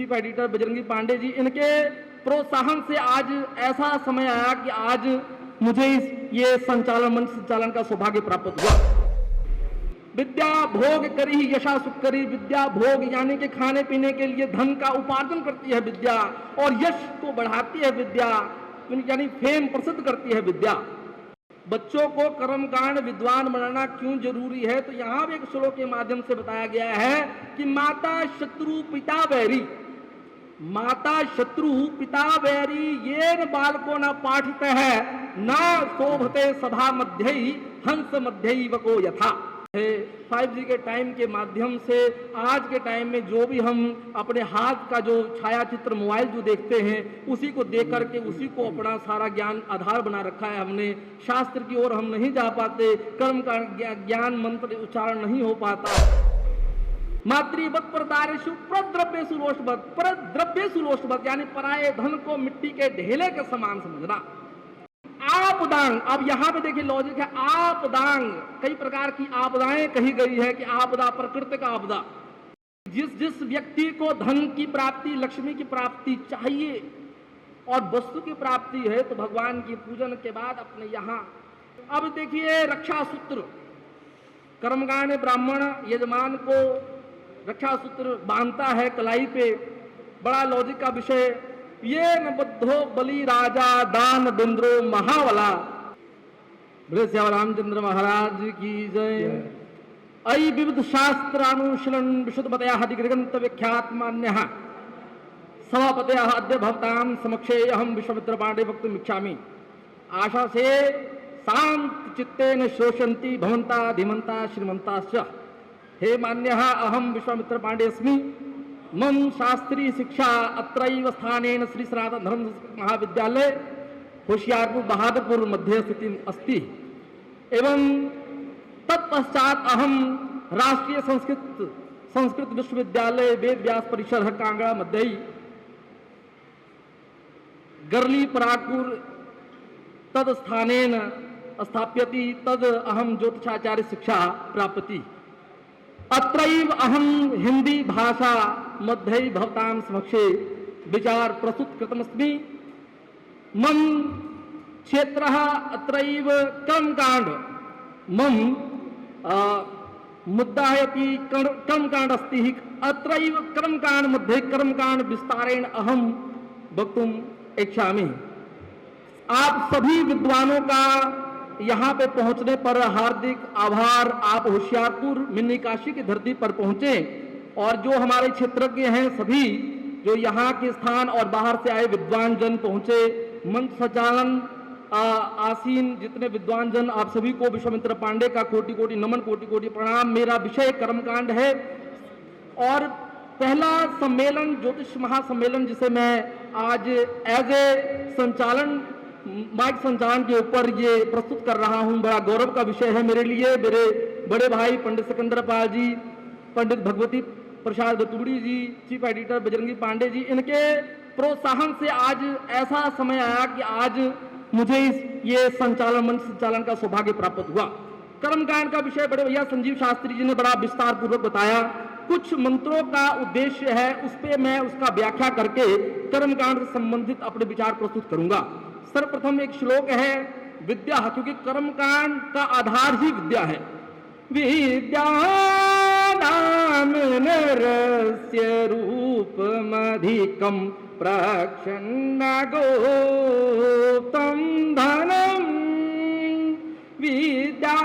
Chief editor Bajrangi Pandey ji, इनके प्रोत्साहन से आज ऐसा समय आया कि आज मुझे ये संचालन मंच संचालन का सौभाग्य प्राप्त हुआ। विद्या भोग करी यशा सुख करी, विद्या भोग यानी कि खाने पीने के लिए धन का उपार्जन करती है विद्या, और यश को बढ़ाती है विद्या, यानी फेम प्रसिद्ध करती है विद्या। बच्चों को कर्मकांड विद्वान बनाना क्यों जरूरी है, तो यहां भी एक श्लोक के माध्यम से बताया गया है कि माता शत्रु पिता वैरी, माता शत्रु पिता वैरी ये न बालको न पाठित है न शोभते सभा मध्य हंस मध्य वको यथा। 5G के टाइम के माध्यम से आज के टाइम में जो भी हम अपने हाथ का जो छायाचित्र मोबाइल जो देखते हैं उसी को देख करके उसी को अपना सारा ज्ञान आधार बना रखा है हमने। शास्त्र की ओर हम नहीं जा पाते, कर्म का ज्ञान मंत्र उच्चारण नहीं हो पाता। मातृवत प्रदारेषु प्रद्रव्येषु रोषवत, प्रद्रव्येषु रोषवत यानी पराये धन को मिट्टी के ढेले के समान समझना। आपदांग, अब यहां पे देखिए लॉजिक है, आपदांग कई प्रकार की आपदाएं कही गई है कि आपदा प्राकृतिक आपदा, जिस व्यक्ति को धन की प्राप्ति लक्ष्मी की प्राप्ति चाहिए और वस्तु की प्राप्ति है तो भगवान की पूजन के बाद अपने यहां। अब देखिए रक्षा सूत्र, कर्मकांड ब्राह्मण यजमान को रक्षा सूत्र बांधता है कलाई पे, बड़ा लॉजिक का विषय। ये न बद्धो बलि राजा दान बिंद्रो महावला। बोले श्री रामचंद्र महाराज की जय। अयि विविध शास्त्रानुशीलन विशुद्ध मतया दिग्गंत विख्यात मान्य सभापति अद्य भवताम समक्षे अहम विश्वामित्र पांडे वक्तुम इच्छामि। आशा से शांत चित्तेन शोषन्ति भवन्ता धीमन्ता श्रीमन्ताश्च। हे मान्यः अहम विश्वामित्र पांडे अस्मि। मम शास्त्रीय शिक्षा अत्रैव स्थानेन श्री सनातन धर्म महाविद्यालय होशियारपुर बहादुरपुर मध्य स्थित अस्ति। एवं तत्पश्चात अहम राष्ट्रीय संस्कृत विश्वविद्यालय वेद व्यास परिसर कांगड़ा मध्य गरली परागपुर तद स्थानेन स्थाप्यति तद अहम ज्योतिषाचार्य शिक्षा प्राप्ति। अत्रैव अहम हिंदी भाषा मध्य भवतां समक्षे विचार प्रस्तुत कृतमस्मि। मम क्षेत्रः अत्रैव कर्मकांड, मम मुद्दा है कि कर्मकांड अस्ति। अत्रैव कर्मकांड मध्ये कर्मकांड विस्तारेण अहम वक्तुम इच्छामि। आप सभी विद्वानों का यहाँ पे पहुंचने पर हार्दिक आभार। आप होशियारपुर मिनी काशी की धरती पर पहुंचे और जो हमारे क्षेत्रज्ञ हैं सभी जो यहाँ के स्थान और बाहर से आए विद्वान जन पहुंचे, मंच संचालन आसीन जितने विद्वान जन, आप सभी को विश्वामित्र पांडे का कोटि कोटि नमन, कोटि कोटि प्रणाम। मेरा विषय कर्मकांड है और पहला सम्मेलन ज्योतिष महासम्मेलन जिसे मैं आज एज ए संचालन माइक संचालन के ऊपर ये प्रस्तुत कर रहा हूं, बड़ा गौरव का विषय है मेरे लिए। मेरे बड़े भाई पंडित सिकंदर पाल जी, पंडित भगवती प्रसाद बतूड़ी जी, चीफ एडिटर बजरंगी पांडे जी, इनके प्रोत्साहन से आज ऐसा समय आया कि आज मुझे ये संचालन मंच संचालन का सौभाग्य प्राप्त हुआ। कर्मकांड का विषय बड़े भैया संजीव शास्त्री जी ने बड़ा विस्तार पूर्वक बताया। कुछ मंत्रों का उद्देश्य है, उस पर मैं उसका व्याख्या करके कर्मकांड से संबंधित अपने विचार प्रस्तुत करूंगा। सर्वप्रथम एक श्लोक है विद्या, क्योंकि कर्मकांड का आधार ही विद्या है। विद्या नाम नरस्य रूपमधिकं प्रक्षन्न गोप्तं धनम्। विद्या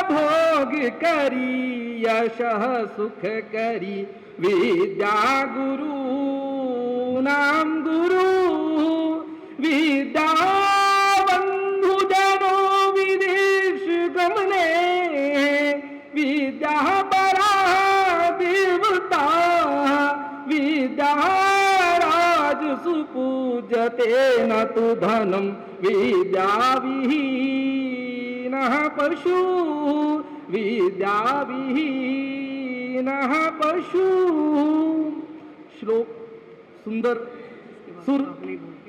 भोग करी यशः सुख करी, विद्या गुरु नाम गुरु। विद्या बंधु जनो विदेश गमने, विद्या परा देवता, विद्या राजसु पूजते न तु धनम, विद्या विहीनः पशु, विद्या विहीनः पशु। श्लोक सुंदर सुर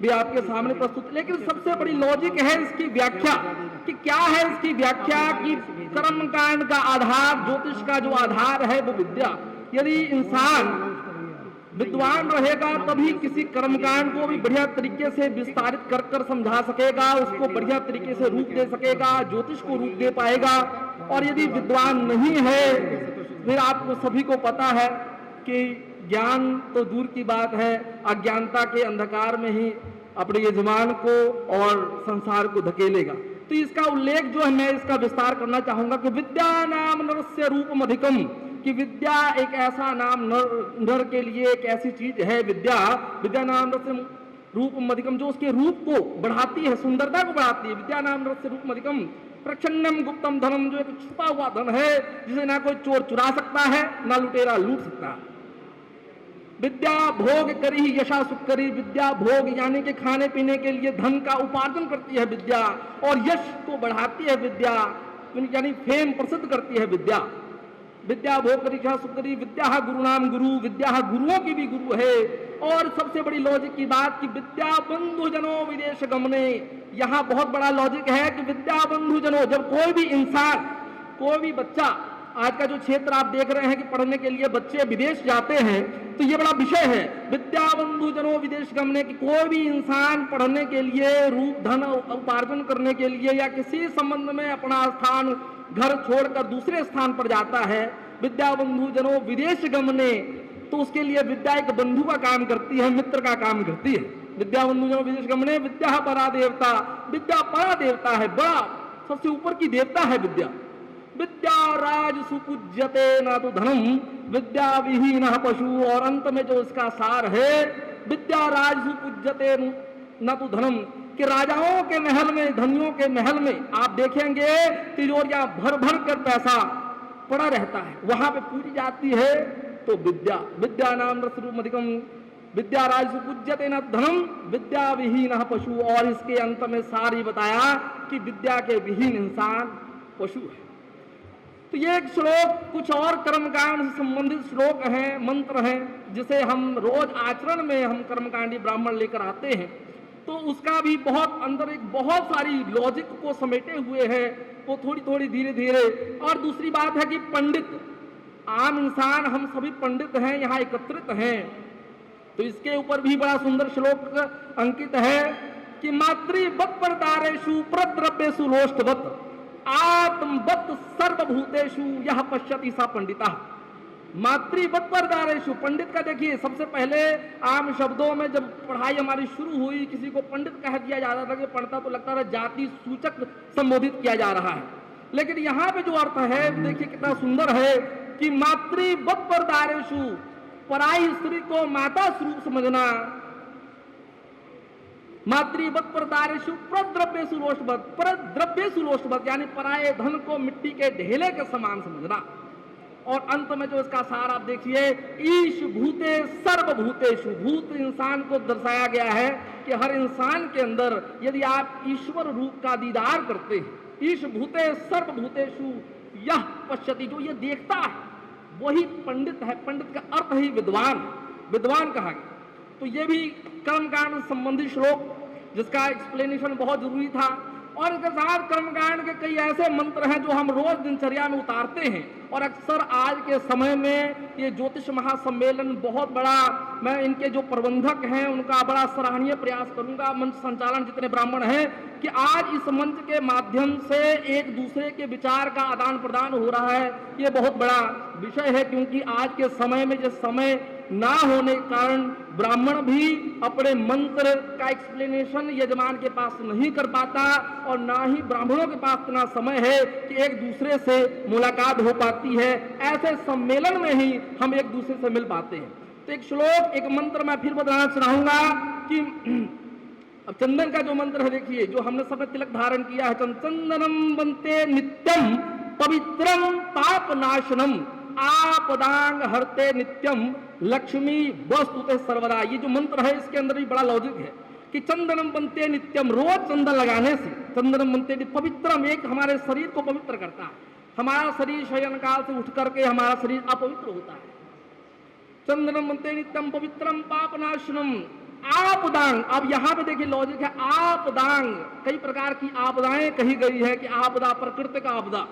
भी आपके सामने प्रस्तुत, लेकिन सबसे बड़ी लॉजिक है इसकी व्याख्या कि क्या है इसकी व्याख्या कि कर्मकांड का आधार, ज्योतिष का जो आधार है वो विद्या। यदि इंसान विद्वान रहेगा तभी किसी कर्मकांड को भी बढ़िया तरीके से विस्तारित कर कर समझा सकेगा, उसको बढ़िया तरीके से रूप दे सकेगा, ज्योतिष को रूप दे पाएगा। और यदि विद्वान नहीं है, फिर आपको सभी को पता है कि ज्ञान तो दूर की बात है, अज्ञानता के अंधकार में ही अपने यजमान को और संसार को धकेलेगा। तो इसका उल्लेख जो है, मैं इसका विस्तार करना चाहूंगा कि विद्या नाम नरस्य रूपम अधिकम, कि विद्या एक ऐसा नाम नर के लिए एक ऐसी चीज है, विद्या नाम नरस्य रूपम अधिकम, जो उसके रूप को बढ़ाती है, सुंदरता को बढ़ाती है। विद्या नाम नरस्य रूपम अधिकम प्रच्छन्नम गुप्तम धनम, जो एक छुपा हुआ धन है जिसे ना कोई चोर चुरा सकता है, ना लुटेरा लूट सकता है। विद्या भोग करी यशा सुख करी, विद्या भोग यानी कि खाने पीने के लिए धन का उपार्जन करती है विद्या, और यश को बढ़ाती है विद्या, यानी फेम प्रसिद्ध करती है विद्या। विद्या भोग करी यशा सुख करी, विद्या गुरु नाम गुरु, विद्या गुरुओं की भी गुरु है। और सबसे बड़ी लॉजिक की बात कि विद्या बंधु जनों विदेश गमने, यहाँ बहुत बड़ा लॉजिक है कि विद्या बंधु जनों, जब कोई भी इंसान, कोई भी बच्चा, आज का जो क्षेत्र आप देख रहे हैं कि पढ़ने के लिए बच्चे विदेश जाते हैं, तो ये बड़ा विषय है, विद्या बंधु जनों विदेश गमने, की कोई भी इंसान पढ़ने के लिए, रूप धन उपार्जन करने के लिए या किसी संबंध में अपना स्थान घर छोड़कर दूसरे स्थान पर जाता है, विद्या बंधु जनों विदेश गमने, तो उसके लिए विद्या एक बंधु का काम करती है, मित्र का काम करती है। विद्या बंधु जनों विदेश गमने, विद्या परा देवता, विद्या परा देवता है, बड़ा सबसे ऊपर की देवता है विद्या। विद्या राज सुपूज्यते न तो धनम, विद्या विहीन पशु, और अंत में जो इसका सार है, विद्या राज सुपूज्यते न तो धनम, कि राजाओं के महल में, धनियों के महल में आप देखेंगे तिजोरियां भर भर कर पैसा पड़ा रहता है, वहां पे पूजी जाती है तो विद्या नाम रसरूप अधिकम, विद्या राज सुपूज्यते न धनम, विद्या विहीन पशु, और इसके अंत में सार ही बताया कि विद्या के विहीन इंसान पशु है। तो ये एक श्लोक, कुछ और कर्मकांड से संबंधित श्लोक हैं, मंत्र हैं, जिसे हम रोज आचरण में हम कर्मकांडी ब्राह्मण लेकर आते हैं, तो उसका भी बहुत अंदर एक बहुत सारी लॉजिक को समेटे हुए है, वो थोड़ी थोड़ी धीरे धीरे। और दूसरी बात है कि पंडित, आम इंसान, हम सभी पंडित हैं, यहाँ एकत्रित हैं, तो इसके ऊपर भी बड़ा सुंदर श्लोक अंकित है कि मातृवत् परदारेषु प्रद्रव्येषु लोष्टवत् आत्मवत् सर्वभूतेषु यह पश्यति सा पंडिता। मातृवत् परदारेषु, पंडित का देखिए, सबसे पहले आम शब्दों में जब पढ़ाई हमारी शुरू हुई, किसी को पंडित कह दिया जाता था कि पढ़ता, तो लगता था जाति सूचक संबोधित किया जा रहा है। लेकिन यहाँ पे जो अर्थ है देखिए कितना सुंदर है कि मातृवत् परदारेषु, पराई स्त्री को माता स्वरूप समझना, मातृवत् परदारेषु प्रद्रव्येषु लोष्टवत्, प्रद्रव्येषु लोष्टवत् यानी पराये धन को मिट्टी के ढेले के समान समझना। और अंत में जो इसका सार आप देखिए, ईश भूते सर्वभूतेषु, भूत इंसान को दर्शाया गया है कि हर इंसान के अंदर यदि आप ईश्वर रूप का दीदार करते हैं, ईश भूते सर्वभूतेषु यह पश्यति, जो ये देखता है वही पंडित है। पंडित का अर्थ ही विद्वान, विद्वान कहा गया। तो ये भी कर्मकांड संबंधी श्लोक, जिसका एक्सप्लेनेशन बहुत जरूरी था। और इसके साथ कर्मकांड के कई ऐसे मंत्र हैं जो हम रोज दिनचर्या में उतारते हैं, और अक्सर आज के समय में ये ज्योतिष महासम्मेलन बहुत बड़ा, मैं इनके जो प्रबंधक हैं उनका बड़ा सराहनीय प्रयास करूंगा, मंच संचालन जितने ब्राह्मण हैं, कि आज इस मंच के माध्यम से एक दूसरे के विचार का आदान प्रदान हो रहा है। ये बहुत बड़ा विषय है, क्योंकि आज के समय में जिस समय ना होने के कारण ब्राह्मण भी अपने मंत्र का एक्सप्लेनेशन यजमान के पास नहीं कर पाता, और ना ही ब्राह्मणों के पास इतना समय है कि एक दूसरे से मुलाकात हो पाती है। ऐसे सम्मेलन में ही हम एक दूसरे से मिल पाते हैं। तो एक श्लोक, एक मंत्र मैं फिर बताना चाहूंगा कि अब चंदन का जो मंत्र है देखिए, जो हमने सब तिलक धारण किया है, चंदनम बनते नित्यम पवित्रम पाप नाशनम आपदांग हरते नित्यम लक्ष्मी वस्तुते सर्वदा। ये जो मंत्र है इसके अंदर भी बड़ा लॉजिक है कि चंदनम बनते नित्यम, रोज चंदन लगाने से, चंदनम बनते पवित्रम, एक हमारे शरीर को पवित्र करता है। हमारा शरीर शयन काल से उठ करके हमारा शरीर अपवित्र होता है। चंदनम बनते नित्यम पवित्रम पापनाशनम आपदांग। अब यहाँ पे देखिए लॉजिक है, आपदांग, कई प्रकार की आपदाएं कही गई है कि आपदा प्रकृति का आपदा,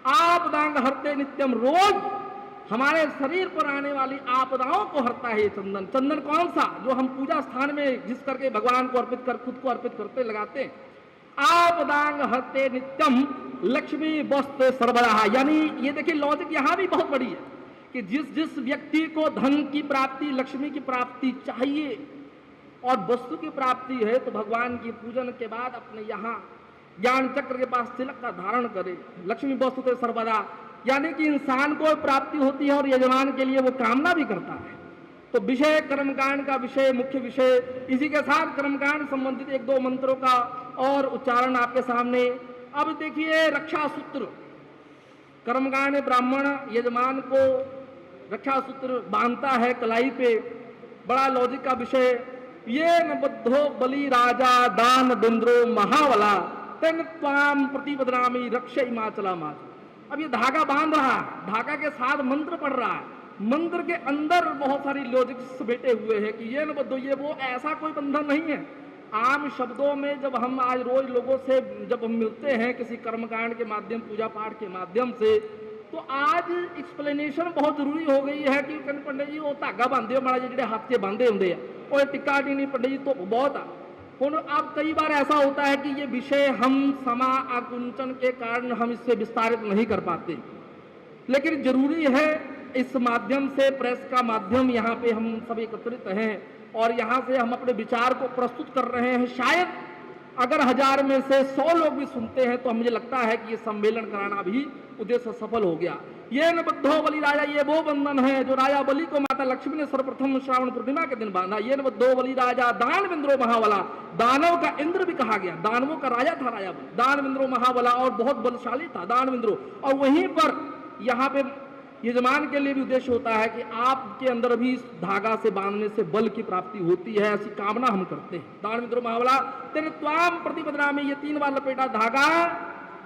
आपदांग हरते नित्यम, रोज हमारे शरीर पर आने वाली आपदाओं को हरता है ये चंदन। चंदन कौन सा? जो हम पूजा स्थान में जिस करके भगवान को अर्पित कर, खुद को अर्पित करते लगाते हैं। आपदांग हरते नित्यम लक्ष्मी वस्तु सर्वदा। यानी ये देखिए लॉजिक यहाँ भी बहुत बड़ी है कि जिस जिस व्यक्ति को धन की प्राप्ति, लक्ष्मी की प्राप्ति चाहिए और वस्तु की प्राप्ति है, तो भगवान की पूजन के बाद अपने यहाँ ज्ञान चक्र के पास तिलक का धारण करे। लक्ष्मी वस्तु ते सर्वदा, यानी कि इंसान को प्राप्ति होती है और यजमान के लिए वो कामना भी करता है। तो विषय कर्मकांड का विषय, मुख्य विषय, इसी के साथ कर्मकांड संबंधित एक दो मंत्रों का और उच्चारण आपके सामने। अब देखिए रक्षा सूत्र, कर्मकांड ब्राह्मण यजमान को रक्षा सूत्र बांधता है कलाई पे, बड़ा लॉजिक का विषय। ये न बद्धो बलि राजा दान बिंद्रो महावला तेन त्वाम प्रतिपदनामी रक्ष हिमाचला माच। अब ये धागा बांध रहा है, धागा के साथ मंत्र पढ़ रहा है। मंत्र के अंदर बहुत सारी लॉजिक्स बैठे हुए हैं कि ये न बद्धो, ये वो, ऐसा कोई बंधन नहीं है। आम शब्दों में जब हम आज रोज लोगों से जब हम मिलते हैं किसी कर्मकांड के माध्यम, पूजा पाठ के माध्यम से, तो आज एक्सप्लेनेशन बहुत जरूरी हो गई है कि पंडित जी वो धागा बांधे हो माड़ा जी हाथ से बांधे होंगे और टिक्का नहीं पंडित जी तो बहुत आ। अब कई बार ऐसा होता है कि ये विषय हम समा आकुंचन के कारण हम इससे विस्तारित नहीं कर पाते, लेकिन जरूरी है इस माध्यम से, प्रेस का माध्यम यहाँ पे हम सब एकत्रित हैं और यहाँ से हम अपने विचार को प्रस्तुत कर रहे हैं। शायद अगर 1000 में से 100 लोग भी सुनते हैं तो मुझे लगता है कि ये सम्मेलन कराना भी उद्देश्य सफल हो गया। ये न बद्धो बलि राजा, ये वो बंधन है जो राजा बलि को माता लक्ष्मी ने सर्वप्रथम श्रावण पूर्णिमा के दिन बांधा। ये न बद्धो बलि राजा दान बिंद्रो महावला, दानव का इंद्र भी कहा गया, दानवों का राजा था राजा बलि। दान बिंद्रो महावला और बहुत बलशाली था दान बिंद्रो। और वहीं पर यहाँ पे यजमान के लिए भी उद्देश्य होता है कि आपके अंदर भी इस धागा से बांधने से बल की प्राप्ति होती है, ऐसी कामना हम करते हैं। दान मित्रों महावला तेरे त्वाम प्रतिपदनामी, ये 3 बार लपेटा धागा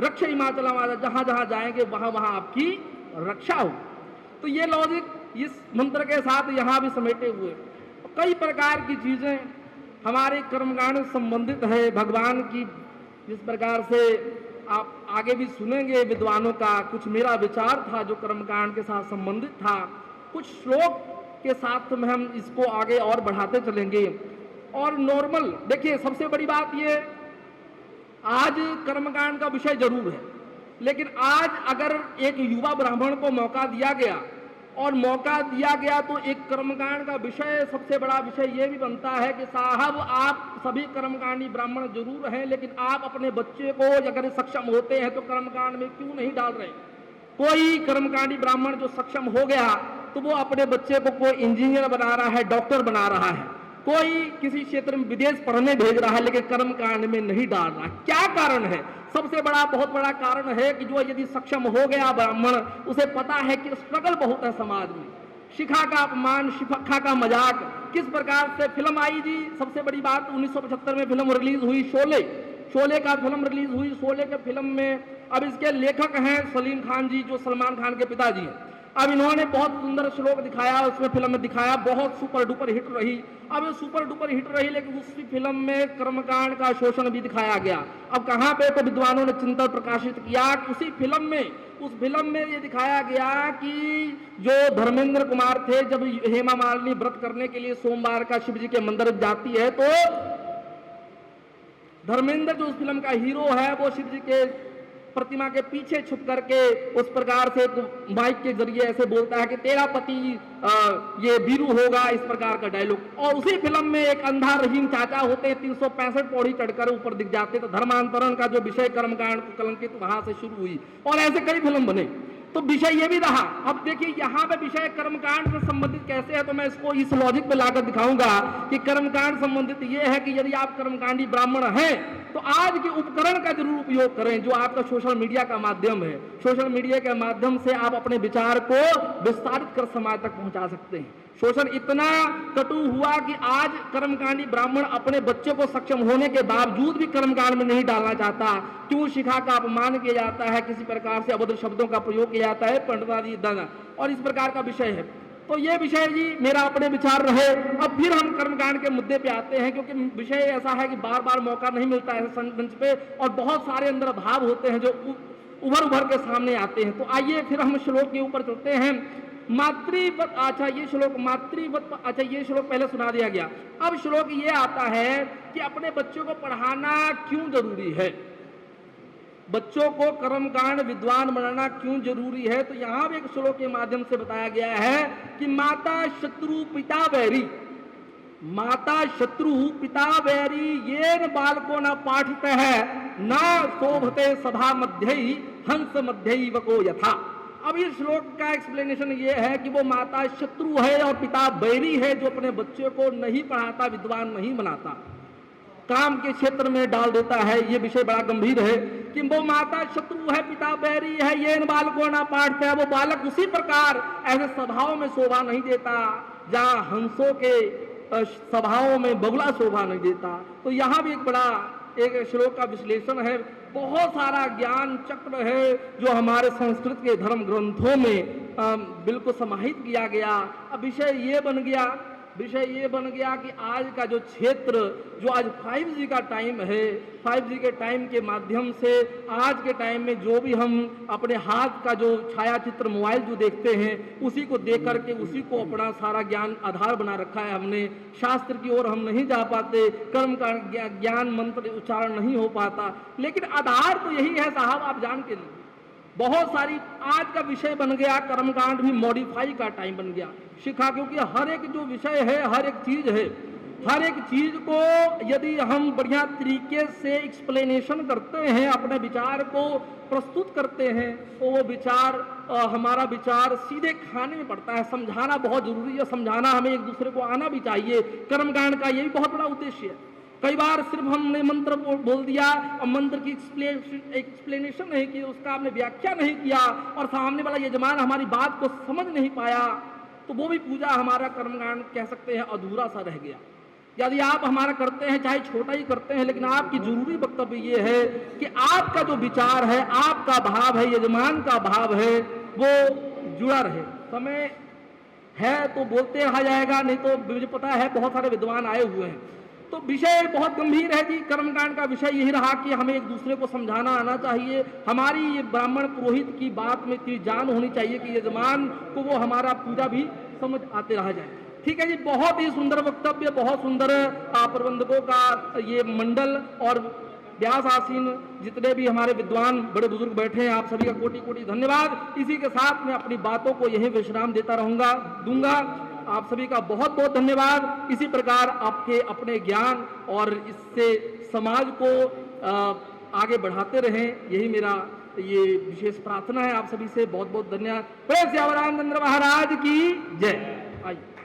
रक्ष हिमाचला माता, जहां जहां जाएंगे वहां वहां आपकी रक्षा हो। तो ये लॉजिक इस मंत्र के साथ यहाँ भी समेटे हुए। कई प्रकार की चीजें हमारे कर्मकांड संबंधित है भगवान की, जिस प्रकार से आप आगे भी सुनेंगे विद्वानों का। कुछ मेरा विचार था जो कर्मकांड के साथ संबंधित था, कुछ श्लोक के साथ में हम इसको आगे और बढ़ाते चलेंगे। और नॉर्मल देखिए, सबसे बड़ी बात ये, आज कर्मकांड का विषय जरूर है, लेकिन आज अगर एक युवा ब्राह्मण को मौका दिया गया और मौका दिया गया तो एक कर्मकांड का विषय, सबसे बड़ा विषय ये भी बनता है कि साहब आप सभी कर्मकांडी ब्राह्मण जरूर हैं, लेकिन आप अपने बच्चे को अगर सक्षम होते हैं तो कर्मकांड में क्यों नहीं डाल रहे। कोई कर्मकांडी ब्राह्मण जो सक्षम हो गया तो वो अपने बच्चे को कोई इंजीनियर बना रहा है, डॉक्टर बना रहा है, कोई किसी क्षेत्र में विदेश पढ़ने भेज रहा है, लेकिन कर्मकांड में नहीं डाल रहा। क्या कारण है? सबसे बड़ा, बहुत बड़ा कारण है कि जो यदि सक्षम हो गया ब्राह्मण, उसे पता है कि स्ट्रगल बहुत है समाज में, शिखा का अपमान, शिखा का मजाक, किस प्रकार से फिल्म आई जी। सबसे बड़ी बात 1975 में फिल्म रिलीज हुई शोले, शोले का फिल्म रिलीज हुई। शोले के फिल्म में अब इसके लेखक हैं सलीम खान जी, जो सलमान खान के पिताजी हैं। अब इन्होंने बहुत सुंदर श्लोक दिखाया, उसमें फिल्म में दिखाया, बहुत सुपर डुपर हिट रही। अब ये सुपर डुपर हिट रही, लेकिन उसी फिल्म में कर्मकांड का शोषण भी दिखाया गया। अब कहाँ पे तो विद्वानों ने चिंतन प्रकाशित किया कि उसी फिल्म में, उस फिल्म में ये दिखाया गया कि जो धर्मेंद्र कुमार थे, जब हेमा मालिनी व्रत करने के लिए सोमवार का शिव जी के मंदिर जाती है, तो धर्मेंद्र जो उस फिल्म का हीरो है वो शिव जी के प्रतिमा के पीछे छुप करके उस प्रकार से माइक के जरिए ऐसे बोलता है कि तेरा पति ये वीरू होगा, इस प्रकार का डायलॉग। और उसी फिल्म में एक अंधा रहीम चाचा होते, 365 पौड़ी चढ़कर ऊपर दिख जाते। तो धर्मांतरण का जो विषय कर्मकांड को कलंकित वहां से शुरू हुई और ऐसे कई फिल्म बने। तो विषय ये भी रहा। अब देखिए यहाँ पे विषय कर्मकांड से संबंधित कैसे है, तो मैं इसको इस लॉजिक पे लाकर दिखाऊंगा कि कर्मकांड संबंधित ये है कि यदि आप कर्मकांडी ब्राह्मण हैं तो आज के उपकरण का जरूर उपयोग करें, जो आपका सोशल मीडिया का माध्यम है। सोशल मीडिया के माध्यम से आप अपने विचार को विस्तारित कर समाज तक पहुंचा सकते हैं। शोषण इतना कटु हुआ कि आज कर्मकांडी ब्राह्मण अपने बच्चे को सक्षम होने के बावजूद भी कर्मकांड में नहीं डालना चाहता। क्यों? शिखा का अपमान किया जाता है, किसी प्रकार से अभद्र शब्दों का प्रयोग किया जाता है, पंडितादी दाना, और इस प्रकार का विषय है। तो ये विषय जी मेरा अपने विचार रहे। अब फिर हम कर्मकांड के मुद्दे पे आते हैं, क्योंकि विषय ऐसा है कि बार बार मौका नहीं मिलता है मंच पे, और बहुत सारे अंदर भाव होते हैं जो उभर उभर के सामने आते हैं। तो आइए फिर हम श्लोक के ऊपर चलते हैं। मातृवत, अच्छा ये श्लोक मातृवत, अच्छा ये श्लोक पहले सुना दिया गया। अब श्लोक ये आता है कि अपने बच्चों को पढ़ाना क्यों जरूरी है, बच्चों को कर्मकांड विद्वान बनाना क्यों जरूरी है। तो यहां भी एक श्लोक के माध्यम से बताया गया है कि माता शत्रु पिता वैरी, माता शत्रु पिता वैरी ये न बालको न पाठित है न शोभते सभा मध्य हंस मध्य वको यथा। अब इस श्लोक का एक्सप्लेनेशन ये है कि वो माता शत्रु है और पिता बैरी है जो अपने बच्चे को नहीं पढ़ाता, विद्वान नहीं बनाता, काम के क्षेत्र में डाल देता है। ये विषय बड़ा गंभीर है कि वो माता शत्रु है, पिता बैरी है, ये इन बालकों ना पाठते है। वो बालक उसी प्रकार ऐसे सभाओं में शोभा नहीं देता जहां हंसों के सभाओं में बगुला शोभा नहीं देता। तो यहाँ भी एक बड़ा एक श्लोक का विश्लेषण है, बहुत सारा ज्ञान चक्र है जो हमारे संस्कृत के धर्म ग्रंथों में बिल्कुल समाहित किया गया। अब विषय ये बन गया कि आज का जो क्षेत्र, जो आज 5G का टाइम है, 5G के टाइम के माध्यम से आज के टाइम में जो भी हम अपने हाथ का जो छायाचित्र मोबाइल जो देखते हैं उसी को देख करके उसी को अपना सारा ज्ञान आधार बना रखा है हमने। शास्त्र की ओर हम नहीं जा पाते, कर्म का ज्ञान मंत्र उच्चारण नहीं हो पाता, लेकिन आधार तो यही है साहब, आप जान के लिए बहुत सारी आज का विषय बन गया। कर्मकांड भी मॉडिफाई का टाइम बन गया शिखा, क्योंकि हर एक जो विषय है, हर एक चीज है, हर एक चीज को यदि हम बढ़िया तरीके से एक्सप्लेनेशन करते हैं, अपने विचार को प्रस्तुत करते हैं, तो वो विचार हमारा विचार सीधे खाने में पड़ता है। समझाना बहुत जरूरी है, समझाना हमें एक दूसरे को आना भी चाहिए। कर्मकांड का ये भी बहुत बड़ा उद्देश्य है। कई बार सिर्फ हमने मंत्र बोल दिया और मंत्र की एक्सप्लेनेशन नहीं की, उसका हमने व्याख्या नहीं किया और सामने वाला यजमान हमारी बात को समझ नहीं पाया, तो वो भी पूजा हमारा कर्मकांड कह सकते हैं अधूरा सा रह गया। यदि आप हमारा करते हैं, चाहे छोटा ही करते हैं, लेकिन आपकी जरूरी वक्तव्य ये है कि आपका जो विचार है, आपका भाव है, यजमान का भाव है, वो जुड़ा रहे। समय है तो बोलते रहा जाएगा, नहीं तो मुझे पता है बहुत सारे विद्वान आए हुए हैं। तो विषय बहुत गंभीर है जी। कर्मकांड का विषय यही रहा कि हमें एक दूसरे को समझाना आना चाहिए। हमारी ये ब्राह्मण पुरोहित की बात में इतनी जान होनी चाहिए कि यजमान को वो हमारा पूजा भी समझ आते रह जाए। ठीक है जी, बहुत ही सुंदर वक्तव्य, बहुत सुंदर प्रबंधकों का ये मंडल और व्यास आसीन जितने भी हमारे विद्वान बड़े बुजुर्ग बैठे हैं, आप सभी का कोटि कोटि धन्यवाद। इसी के साथ मैं अपनी बातों को यही विश्राम देता दूंगा। आप सभी का बहुत बहुत धन्यवाद। इसी प्रकार आपके अपने ज्ञान और इससे समाज को आगे बढ़ाते रहें, यही मेरा ये विशेष प्रार्थना है। आप सभी से बहुत बहुत धन्यवाद। प्रेम श्री रामचंद्र महाराज की जय। आइए।